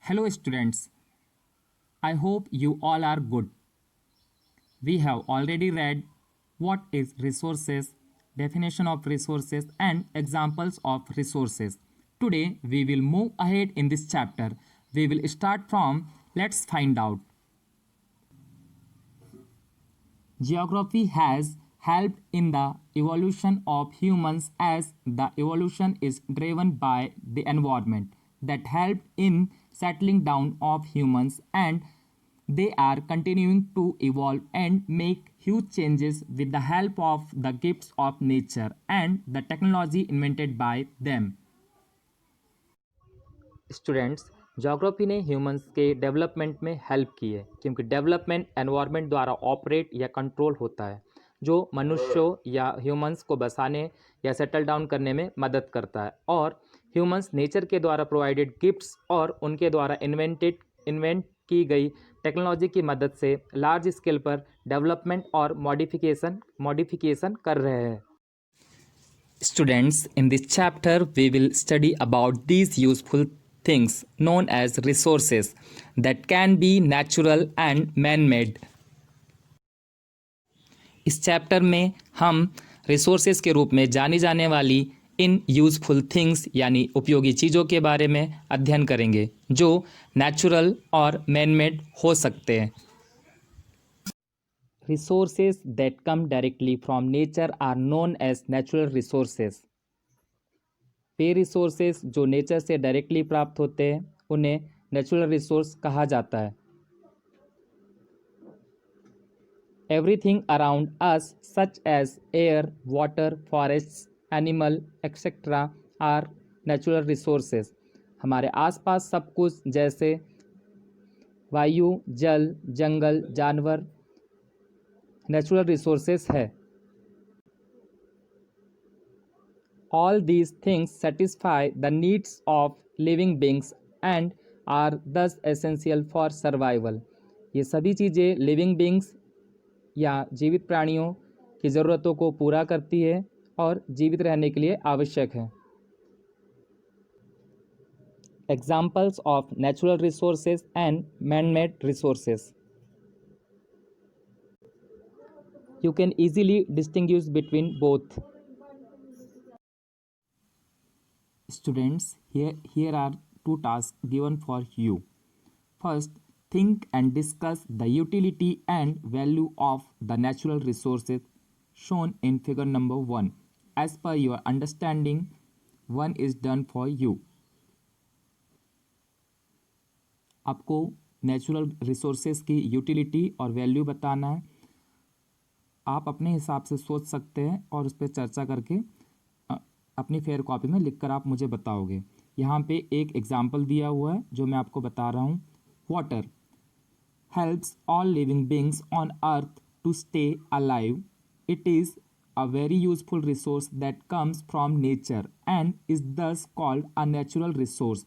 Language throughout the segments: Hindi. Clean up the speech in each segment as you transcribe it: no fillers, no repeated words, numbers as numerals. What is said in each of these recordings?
Hello, students. I hope you all are good. We have already read what is resources, definition of resources, and examples of resources. Today, we will move ahead in this chapter. We will start from let's find out. Geography has helped in the evolution of humans as the evolution is driven by the environment that helped in settling down of humans, and they are continuing to evolve and make huge changes with the help of the gifts of nature and the technology invented by them. Students, geography ने ह्यूमंस के डेवलपमेंट में हेल्प की है क्योंकि डेवलपमेंट एनवायरनमेंट द्वारा ऑपरेट या कंट्रोल होता है जो मनुष्यों या ह्यूमंस को बसाने या सेटल डाउन करने में मदद करता है, और ह्यूमंस नेचर के द्वारा प्रोवाइडेड गिफ्ट्स और उनके द्वारा इन्वेंट की गई टेक्नोलॉजी की मदद से लार्ज स्केल पर डेवलपमेंट और मॉडिफिकेशन कर रहे हैं. Students, in this chapter, we will study about these useful things known as resources that can be natural and man-made. इस चैप्टर में हम रिसोर्सेज के रूप में जानी जाने वाली इन यूजफुल थिंग्स यानी उपयोगी चीज़ों के बारे में अध्ययन करेंगे जो नेचुरल और मैन-मेड हो सकते हैं. Resources that come directly from nature are known as natural resources. वे रिसोर्सेज जो नेचर से डायरेक्टली प्राप्त होते हैं उन्हें नेचुरल रिसोर्स कहा जाता है. Everything around us such as air, water, forests, animal etcetera are natural resources. हमारे आसपास सब कुछ जैसे वायु, जल, जंगल, जानवर नेचुरल रिसोर्सेज है. All these things satisfy the needs of living beings and are thus essential for survival. ये सभी चीज़ें लिविंग बींग्स या जीवित प्राणियों की ज़रूरतों को पूरा करती है और जीवित रहने के लिए आवश्यक है. Examples of natural resources and man-made resources. You can easily distinguish between both. Students, here are two tasks given for you. First, think and discuss the utility and value of the natural resources shown in figure number 1. As per your understanding, one is done for you. आपको नेचुरल रिसोर्सेज की यूटिलिटी और वैल्यू बताना है. आप अपने हिसाब से सोच सकते हैं और उस पर चर्चा करके अपनी फेयर कॉपी में लिखकर आप मुझे बताओगे. यहाँ पे एक एग्जाम्पल दिया हुआ है जो मैं आपको बता रहा हूँ. Water helps all living beings on earth to stay alive. It is a very useful resource that comes from nature and is thus called a natural resource.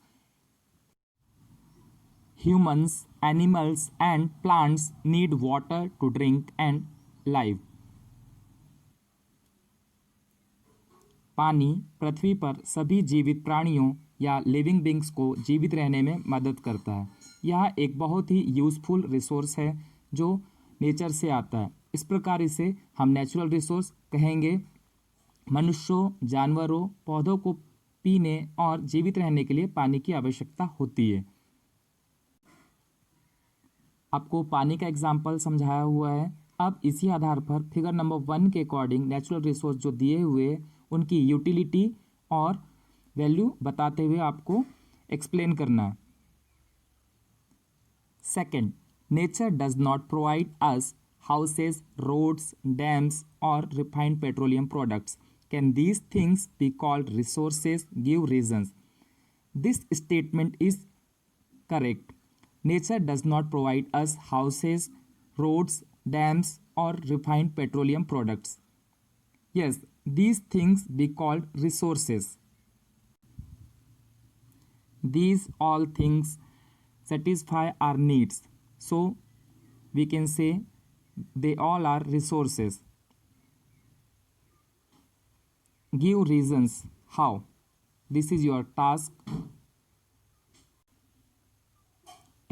Humans, animals and plants need water to drink and live. पानी पृथ्वी पर सभी जीवित प्राणियों या लिविंग बींग्स को जीवित रहने में मदद करता है. यह एक बहुत ही यूज़फुल रिसोर्स है जो नेचर से आता है. इस प्रकार इसे हम नेचुरल रिसोर्स कहेंगे. मनुष्यों, जानवरों, पौधों को पीने और जीवित रहने के लिए पानी की आवश्यकता होती है. आपको पानी का एग्जाम्पल समझाया हुआ है. अब इसी आधार पर फिगर नंबर 1 के अकॉर्डिंग नेचुरल रिसोर्स जो दिए हुए उनकी यूटिलिटी और वैल्यू बताते हुए आपको एक्सप्लेन करना है. Second, nature does not provide us houses, roads, dams और refined petroleum products. Can these things be called resources? Give reasons. This statement is correct. Nature does not provide us houses, roads, dams, or refined petroleum products. Yes, these things be called resources. These all things satisfy our needs. So, we can say they all are resources. Give reasons how. This is your task.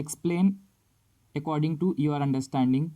Explain according to your understanding